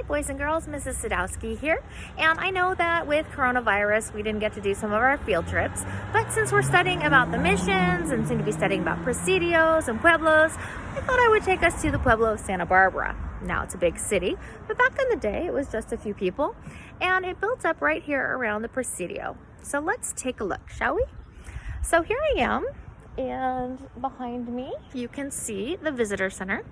boys and girls, Mrs. Sadowski here, and I know that with coronavirus we didn't get to do some of our field trips, but since we're studying about the missions and seem to be studying about Presidios and Pueblos, I thought I would take us to the Pueblo of Santa Barbara. Now it's a big city, but back in the day it was just a few people, and it built up right here around the Presidio. So let's take a look, shall we? So here I am, and behind me you can see the visitor center.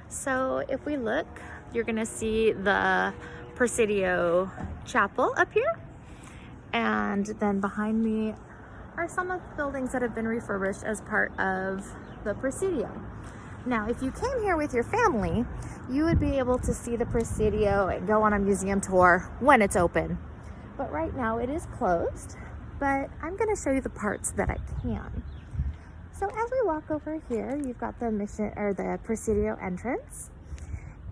So if we look, you're gonna see the Presidio chapel up here, and then behind me are some of the buildings that have been refurbished as part of the Presidio. Now if you came here with your family, you would be able to see the Presidio and go on a museum tour when it's open, but right now it is closed. But I'm going to show you the parts that I can. So as we walk over here, you've got the the Presidio entrance,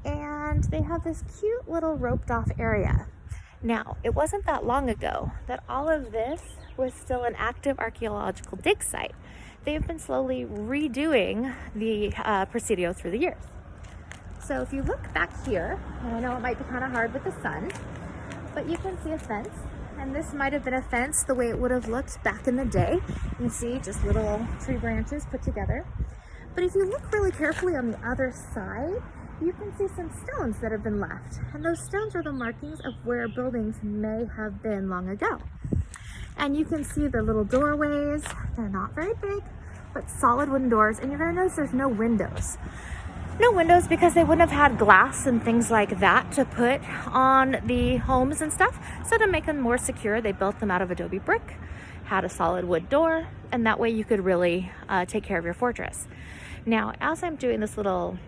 and they have this cute little roped off area. Now, it wasn't that long ago that all of this was still an active archaeological dig site. They have been slowly redoing the Presidio through the years. So if you look back here, and I know it might be kind of hard with the sun, but you can see a fence. And this might have been a fence the way it would have looked back in the day. You can see just little tree branches put together. But if you look really carefully on the other side, you can see some stones that have been left. And those stones are the markings of where buildings may have been long ago. And you can see the little doorways. They're not very big, but solid wooden doors. And you're gonna notice there's no windows. No windows because they wouldn't have had glass and things like that to put on the homes and stuff. So to make them more secure, they built them out of adobe brick, had a solid wood door, and that way you could really take care of your fortress. Now, as I'm doing this little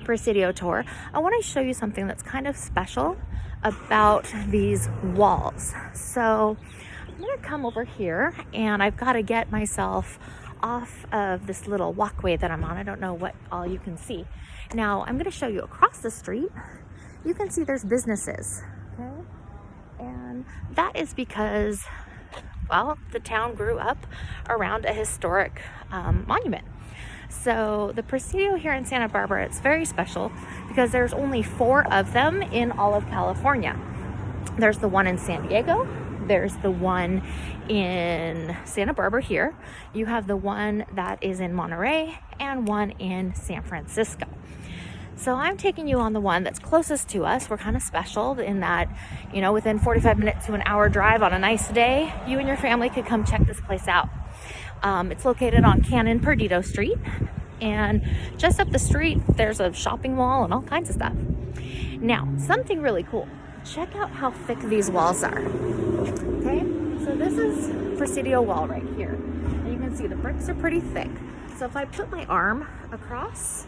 Presidio tour, I want to show you something that's kind of special about these walls. So I'm going to come over here, and I've got to get myself off of this little walkway that I'm on. I don't know what all you can see. Now I'm going to show you across the street. You can see there's businesses, okay? And that is because, well, the town grew up around a historic monument. So the Presidio here in Santa Barbara, it's very special because there's only 4 of them in all of California. There's the one in San Diego. There's the one in Santa Barbara here. You have the one that is in Monterey and one in San Francisco. So I'm taking you on the one that's closest to us. We're kind of special in that, you know, within 45 minutes to an hour drive on a nice day, you and your family could come check this place out. It's located on Cannon Perdido Street, and just up the street, there's a shopping mall and all kinds of stuff. Now, something really cool. Check out how thick these walls are. Okay, so this is Presidio wall right here. And you can see the bricks are pretty thick. So if I put my arm across,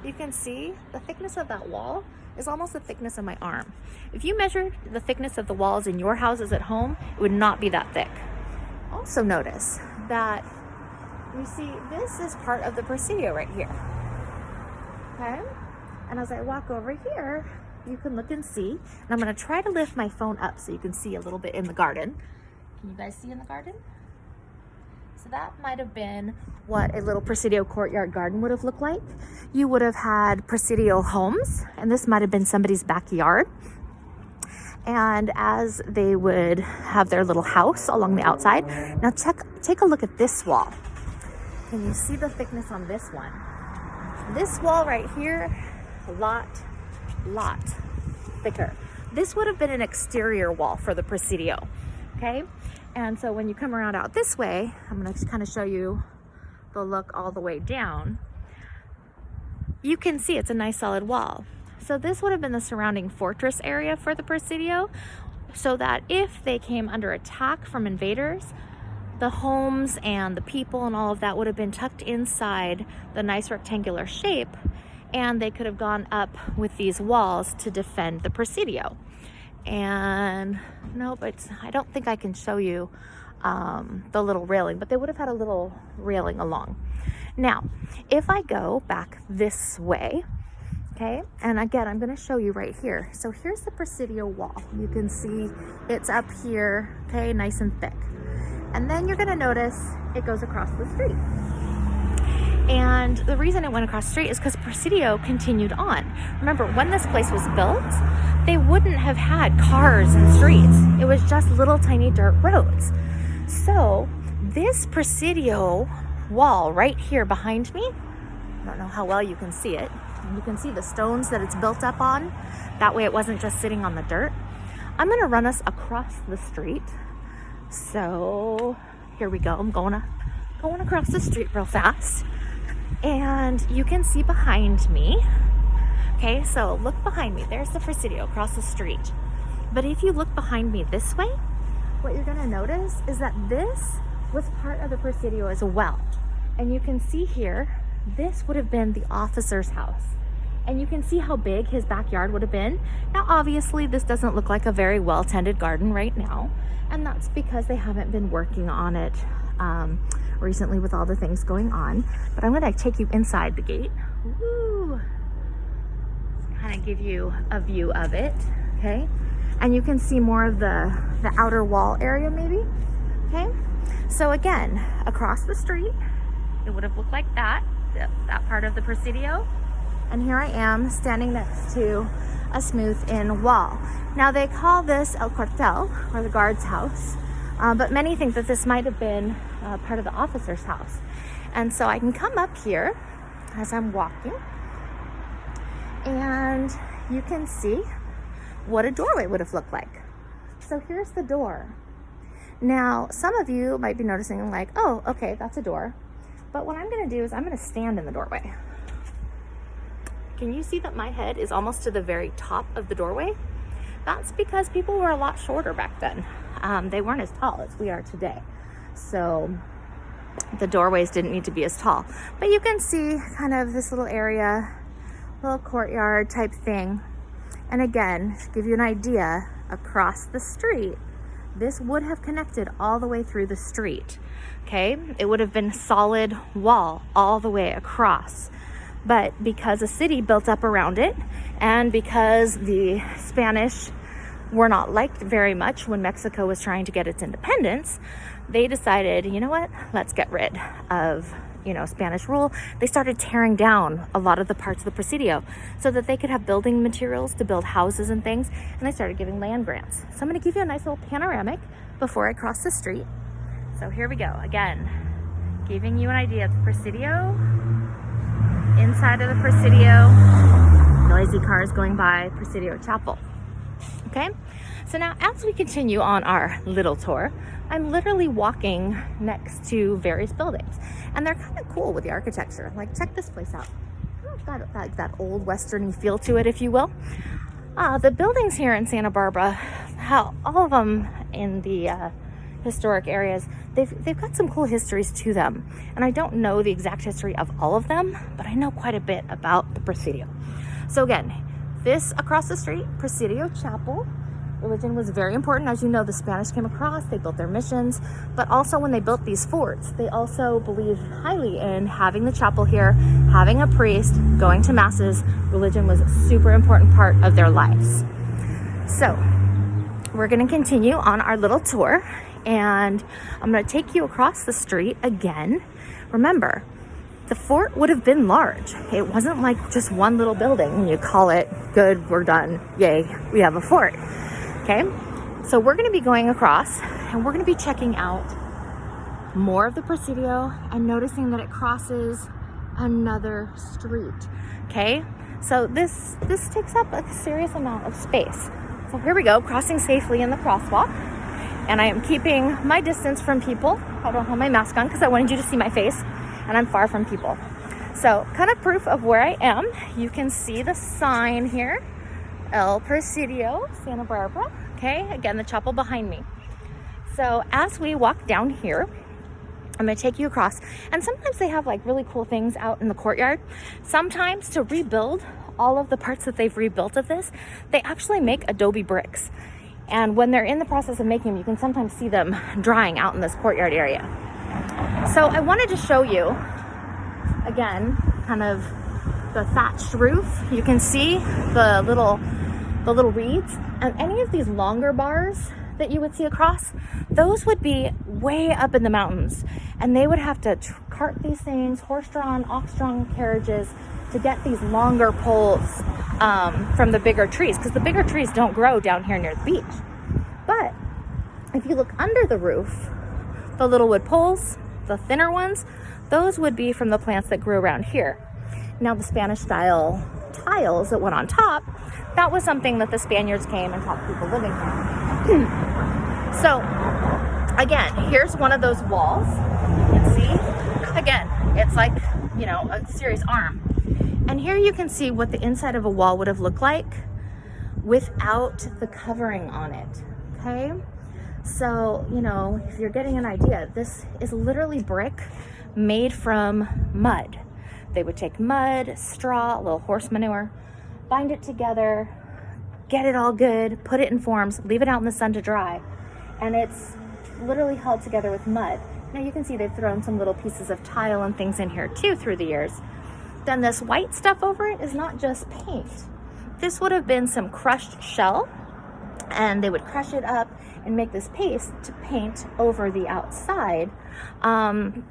you can see the thickness of that wall is almost the thickness of my arm. If you measured the thickness of the walls in your houses at home, it would not be that thick. Also notice that you see this is part of the Presidio right here. Okay, and as I walk over here, you can look and see, and I'm going to try to lift my phone up so you can see a little bit in the garden. Can you guys see in the garden? So that might have been what a little Presidio courtyard garden would have looked like. You would have had Presidio homes, and this might have been somebody's backyard. And as they would have their little house along the outside. Now take a look at this wall. Can you see the thickness on this one? This wall right here, a lot thicker. This would have been an exterior wall for the Presidio, okay? And so when you come around out this way, I'm going to kind of show you the look all the way down. You can see it's a nice solid wall. So this would have been the surrounding fortress area for the Presidio, so that if they came under attack from invaders, the homes and the people and all of that would have been tucked inside the nice rectangular shape, and they could have gone up with these walls to defend the Presidio. And no, but I don't think I can show you the little railing, but they would have had a little railing along. Now, if I go back this way, okay, and again, I'm going to show you right here. So here's the Presidio wall. You can see it's up here, okay, nice and thick. And then you're going to notice it goes across the street. And the reason it went across the street is because Presidio continued on. Remember, when this place was built, they wouldn't have had cars and streets. It was just little tiny dirt roads. So this Presidio wall right here behind me, I don't know how well you can see it. You can see the stones that it's built up on. That way it wasn't just sitting on the dirt. I'm gonna run us across the street. So here we go. I'm going across the street real fast. And you can see behind me. Okay, so look behind me. There's the Presidio across the street. But if you look behind me this way, what you're gonna notice is that this was part of the Presidio as well. And you can see here, this would have been the officer's house. And you can see how big his backyard would have been. Now, obviously, this doesn't look like a very well-tended garden right now. And that's because they haven't been working on it recently with all the things going on. But I'm gonna take you inside the gate. Woo! Kind of give you a view of it, okay? And you can see more of the outer wall area maybe, okay? So again, across the street, it would have looked like that part of the Presidio. And here I am standing next to a smooth-in wall. Now they call this El Cuartel, or the guard's house, but many think that this might have been part of the officer's house. And so I can come up here as I'm walking, and you can see what a doorway would have looked like. So here's the door. Now, some of you might be noticing like, oh, okay, that's a door. But what I'm gonna do is I'm gonna stand in the doorway. Can you see that my head is almost to the very top of the doorway? That's because people were a lot shorter back then. They weren't as tall as we are today. So the doorways didn't need to be as tall. But you can see kind of this little area, little courtyard type thing. And again, to give you an idea, across the street, this would have connected all the way through the street, okay? It would have been solid wall all the way across. But because a city built up around it, and because the Spanish were not liked very much when Mexico was trying to get its independence, they decided, you know what, let's get rid of, Spanish rule. They started tearing down a lot of the parts of the Presidio so that they could have building materials to build houses and things, and they started giving land grants. So I'm gonna give you a nice little panoramic before I cross the street. So here we go, again, giving you an idea of the Presidio. Inside of the Presidio, noisy cars going by, Presidio Chapel. Okay, so now as we continue on our little tour, I'm literally walking next to various buildings, and they're kind of cool with the architecture. Like, check this place out. It's got that old westerny feel to it, if you will. The buildings here in Santa Barbara, how all of them in the historic areas, they've got some cool histories to them. And I don't know the exact history of all of them, but I know quite a bit about the Presidio. So again, this across the street, Presidio Chapel. Religion was very important. As you know, the Spanish came across, they built their missions, but also when they built these forts, they also believed highly in having the chapel here, having a priest, going to masses. Religion was a super important part of their lives. So we're gonna continue on our little tour, and I'm gonna take you across the street again. Remember, the fort would have been large. It wasn't like just one little building and you call it good, we're done, yay, we have a fort. Okay, so we're gonna be going across and we're gonna be checking out more of the Presidio and noticing that it crosses another street. Okay, so this takes up a serious amount of space. So here we go, crossing safely in the crosswalk. And I am keeping my distance from people. I don't have my mask on because I wanted you to see my face, and I'm far from people. So kind of proof of where I am. You can see the sign here, El Presidio, Santa Barbara. Okay, again, the chapel behind me. So as we walk down here, I'm gonna take you across, and sometimes they have like really cool things out in the courtyard. Sometimes to rebuild all of the parts that they've rebuilt of this, they actually make adobe bricks. And when they're in the process of making them, you can sometimes see them drying out in this courtyard area. So I wanted to show you, again, kind of the thatched roof. You can see the little reeds, and any of these longer bars that you would see across, those would be way up in the mountains, and they would have to cart these things, horse-drawn, ox-drawn carriages, to get these longer poles from the bigger trees, because the bigger trees don't grow down here near the beach. But if you look under the roof, the little wood poles, the thinner ones, those would be from the plants that grew around here. Now the Spanish style tiles that went on top, that was something that the Spaniards came and taught people living here. So again, here's one of those walls. You can see, again, it's like, you know, a serious arm. And here you can see what the inside of a wall would have looked like without the covering on it, okay? So, you know, if you're getting an idea, this is literally brick made from mud. They would take mud, straw, a little horse manure, bind it together, get it all good, put it in forms, leave it out in the sun to dry, and it's literally held together with mud. Now you can see they've thrown some little pieces of tile and things in here too through the years. Then this white stuff over it is not just paint. This would have been some crushed shell, and they would crush it up and make this paste to paint over the outside to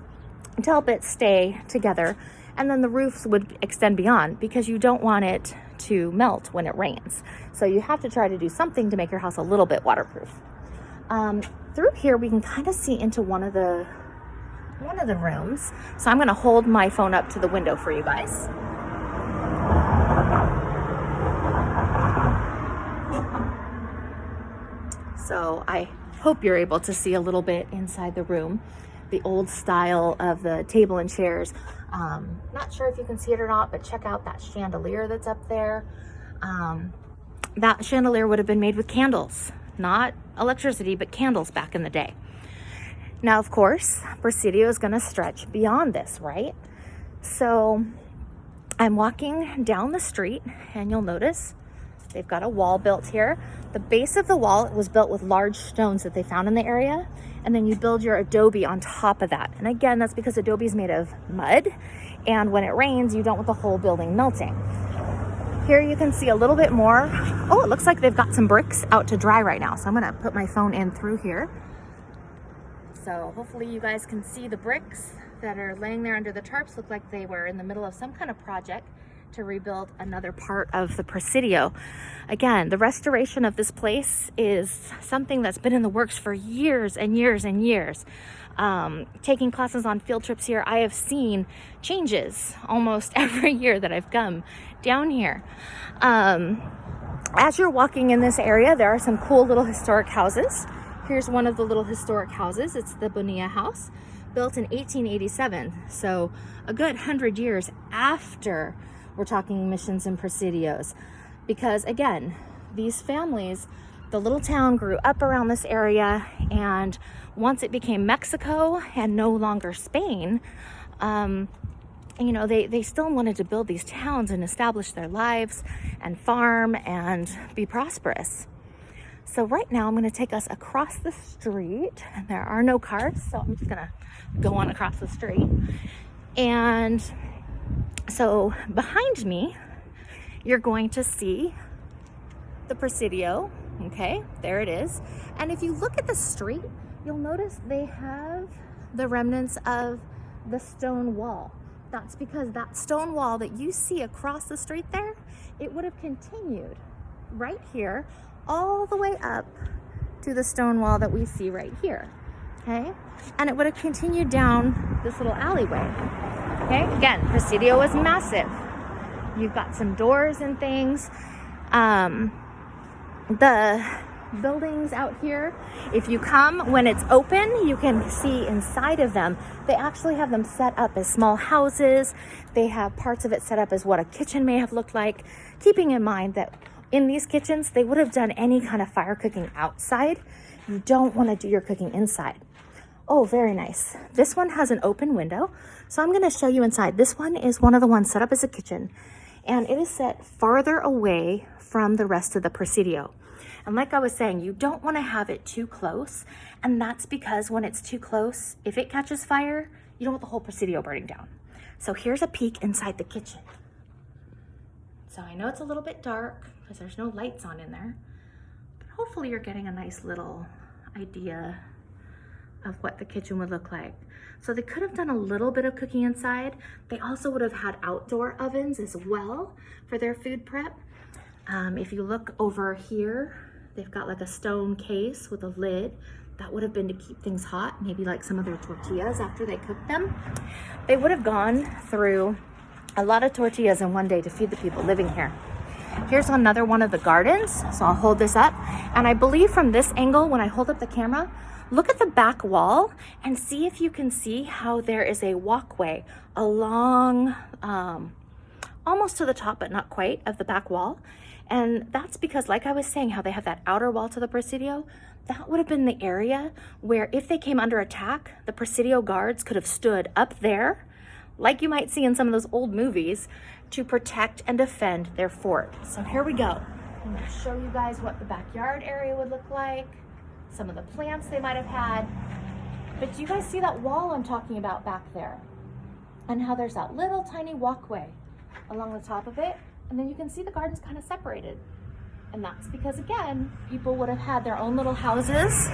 help it stay together. And then the roofs would extend beyond, because you don't want it to melt when it rains. So you have to try to do something to make your house a little bit waterproof. Through here we can kind of see into one of the rooms. So I'm going to hold my phone up to the window for you guys. So I hope you're able to see a little bit inside the room, the old style of the table and chairs. Not sure if you can see it or not, but check out that chandelier that's up there. That chandelier would have been made with candles, not electricity, but candles back in the day. Now, of course, Presidio is going to stretch beyond this, right? So I'm walking down the street, and you'll notice they've got a wall built here. The base of the wall was built with large stones that they found in the area, and then you build your adobe on top of that. And again, that's because adobe is made of mud, and when it rains, you don't want the whole building melting. Here you can see a little bit more. Oh, it looks like they've got some bricks out to dry right now. So I'm gonna put my phone in through here. So hopefully you guys can see the bricks that are laying there under the tarps. Look like they were in the middle of some kind of project to rebuild another part of the Presidio. Again, the restoration of this place is something that's been in the works for years and years and years. Taking classes on field trips here, I have seen changes almost every year that I've come down here. As you're walking in this area, there are some cool little historic houses. Here's one of the little historic houses. It's the Bonilla House, built in 1887. So a good 100 years after we're talking missions and Presidios. Because again, these families, the little town grew up around this area, and once it became Mexico and no longer Spain, you know, they still wanted to build these towns and establish their lives and farm and be prosperous. So right now I'm going to take us across the street, and there are no cars, so I'm just going to go on across the street. And so behind me, you're going to see the Presidio. Okay, there it is. And if you look at the street, you'll notice they have the remnants of the stone wall. That's because that stone wall that you see across the street there, it would have continued right here all the way up to the stone wall that we see right here. Okay, and it would have continued down this little alleyway. Okay, again, Presidio is massive. You've got some doors and things. The buildings out here, if you come when it's open, you can see inside of them. They actually have them set up as small houses. They have parts of it set up as what a kitchen may have looked like, keeping in mind that in these kitchens, they would have done any kind of fire cooking outside. You don't want to do your cooking inside. Oh, very nice. This one has an open window, so I'm going to show you inside. This one is one of the ones set up as a kitchen, and it is set farther away from the rest of the Presidio. And like I was saying, you don't want to have it too close, and that's because when it's too close, if it catches fire, you don't want the whole Presidio burning down. So here's a peek inside the kitchen. So I know it's a little bit dark because there's no lights on in there, but hopefully you're getting a nice little idea of what the kitchen would look like. So they could have done a little bit of cooking inside. They also would have had outdoor ovens as well for their food prep. If you look over here, they've got like a stone case with a lid. That would have been to keep things hot, maybe like some of their tortillas after they cooked them. They would have gone through a lot of tortillas in one day to feed the people living here. Here's another one of the gardens. So I'll hold this up. And I believe from this angle, when I hold up the camera, look at the back wall and see if you can see how there is a walkway along, almost to the top, but not quite, of the back wall. And that's because, like I was saying, how they have that outer wall to the Presidio, that would have been the area where if they came under attack, the Presidio guards could have stood up there, like you might see in some of those old movies, to protect and defend their fort. So here we go. I'm gonna show you guys what the backyard area would look like, some of the plants they might have had. But do you guys see that wall I'm talking about back there? And how there's that little tiny walkway along the top of it? And then you can see the gardens kind of separated. And that's because, again, people would have had their own little houses,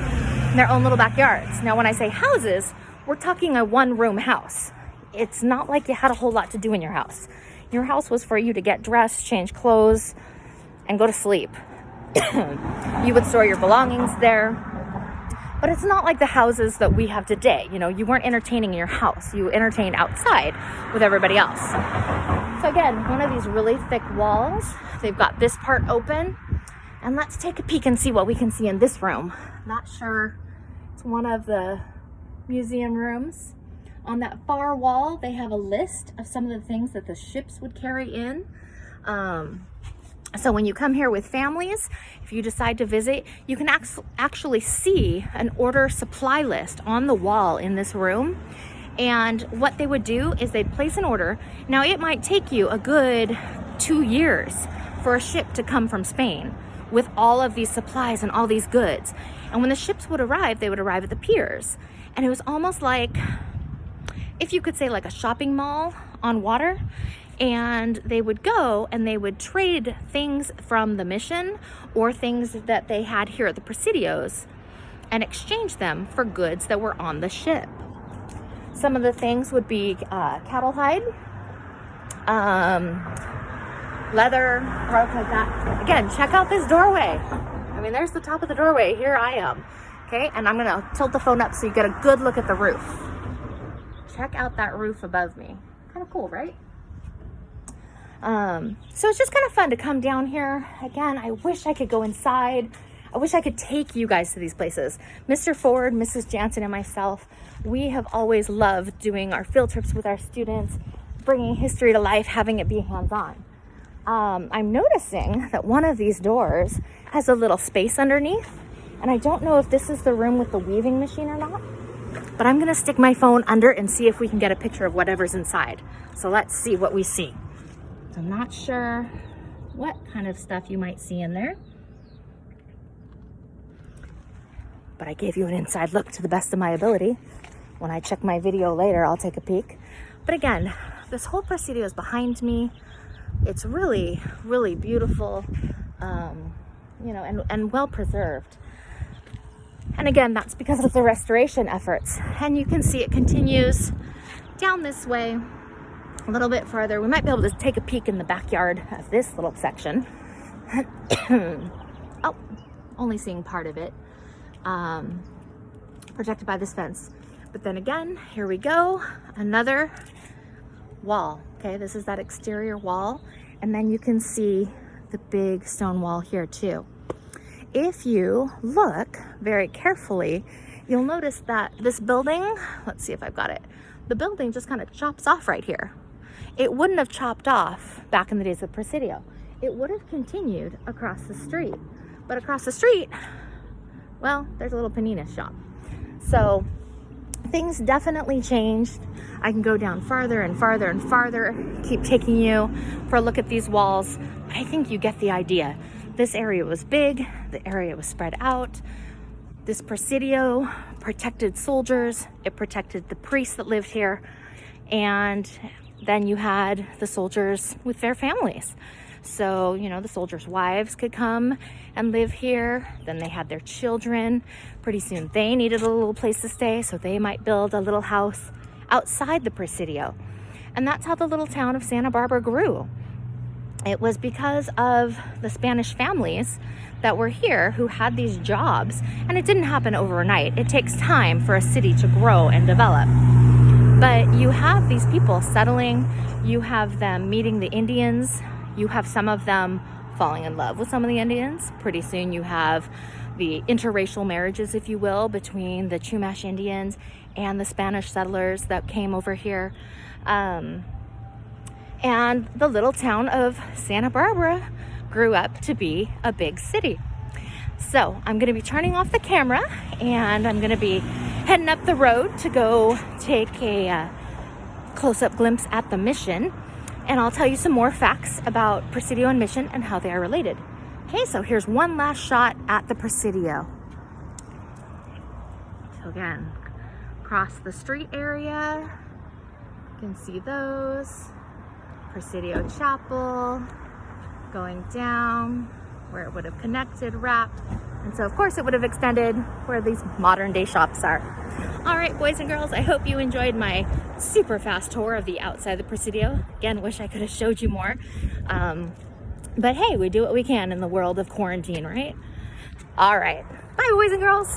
their own little backyards. Now, when I say houses, we're talking a one-room house. It's not like you had a whole lot to do in your house. Your house was for you to get dressed, change clothes, and go to sleep. You would store your belongings there. But it's not like the houses that we have today. You know, you weren't entertaining in your house. You entertained outside with everybody else. So again, one of these really thick walls. They've got this part open. And let's take a peek and see what we can see in this room. Not sure. It's one of the museum rooms. On that far wall, they have a list of some of the things that the ships would carry in. So when you come here with families, if you decide to visit, you can actually see an order supply list on the wall in this room. And what they would do is they'd place an order. Now, it might take you a good 2 years for a ship to come from Spain with all of these supplies and all these goods. And when the ships would arrive, they would arrive at the piers. And it was almost like, if you could say, like a shopping mall on water. And they would go and they would trade things from the mission or things that they had here at the Presidios and exchange them for goods that were on the ship. Some of the things would be cattle hide, leather, products like that. Again, check out this doorway. I mean, there's the top of the doorway. Here I am. Okay, and I'm gonna tilt the phone up so you get a good look at the roof. Check out that roof above me. Kind of cool, right? So it's just kind of fun to come down here. Again, I wish I could go inside. I wish I could take you guys to these places. Mr. Ford, Mrs. Jansen, and myself, we have always loved doing our field trips with our students, bringing history to life, having it be hands-on. I'm noticing that one of these doors has a little space underneath, and I don't know if this is the room with the weaving machine or not, but I'm gonna stick my phone under and see if we can get a picture of whatever's inside. So let's see what we see. I'm not sure what kind of stuff you might see in there, but I gave you an inside look to the best of my ability. When I check my video later, I'll take a peek. But again, this whole Presidio is behind me. It's really, really beautiful, you know, and well preserved. And again, that's because of the restoration efforts. And you can see it continues down this way a little bit further. We might be able to take a peek in the backyard of this little section. Oh, only seeing part of it. Protected by this fence. But then again, here we go. Another wall. Okay, this is that exterior wall. And then you can see the big stone wall here too. If you look very carefully, you'll notice that this building, let's see if I've got it. The building just kind of chops off right here. It wouldn't have chopped off back in the days of Presidio. It would have continued across the street. But across the street, well, there's a little panina shop. So things definitely changed. I can go down farther and farther and farther, keep taking you for a look at these walls. But I think you get the idea. This area was big, the area was spread out. This Presidio protected soldiers, it protected the priests that lived here, and then you had the soldiers with their families. So, you know, the soldiers' wives could come and live here. Then they had their children. Pretty soon they needed a little place to stay, so they might build a little house outside the Presidio. And that's how the little town of Santa Barbara grew. It was because of the Spanish families that were here who had these jobs, and it didn't happen overnight. It takes time for a city to grow and develop. But you have these people settling, you have them meeting the Indians, you have some of them falling in love with some of the Indians. Pretty soon you have the interracial marriages, if you will, between the Chumash Indians and the Spanish settlers that came over here. And the little town of Santa Barbara grew up to be a big city. So I'm going to be turning off the camera and I'm going to be heading up the road to go take a close-up glimpse at the mission, and I'll tell you some more facts about Presidio and Mission and how they are related. Okay, so here's one last shot at the Presidio. So again, across the street area, you can see those. Presidio Chapel, going down where it would have connected, wrapped, and so of course it would have extended where these modern day shops are. All right, boys and girls, I hope you enjoyed my super fast tour of the outside of the Presidio. Again, wish I could have showed you more, but hey, we do what we can in the world of quarantine, right? All right, bye boys and girls.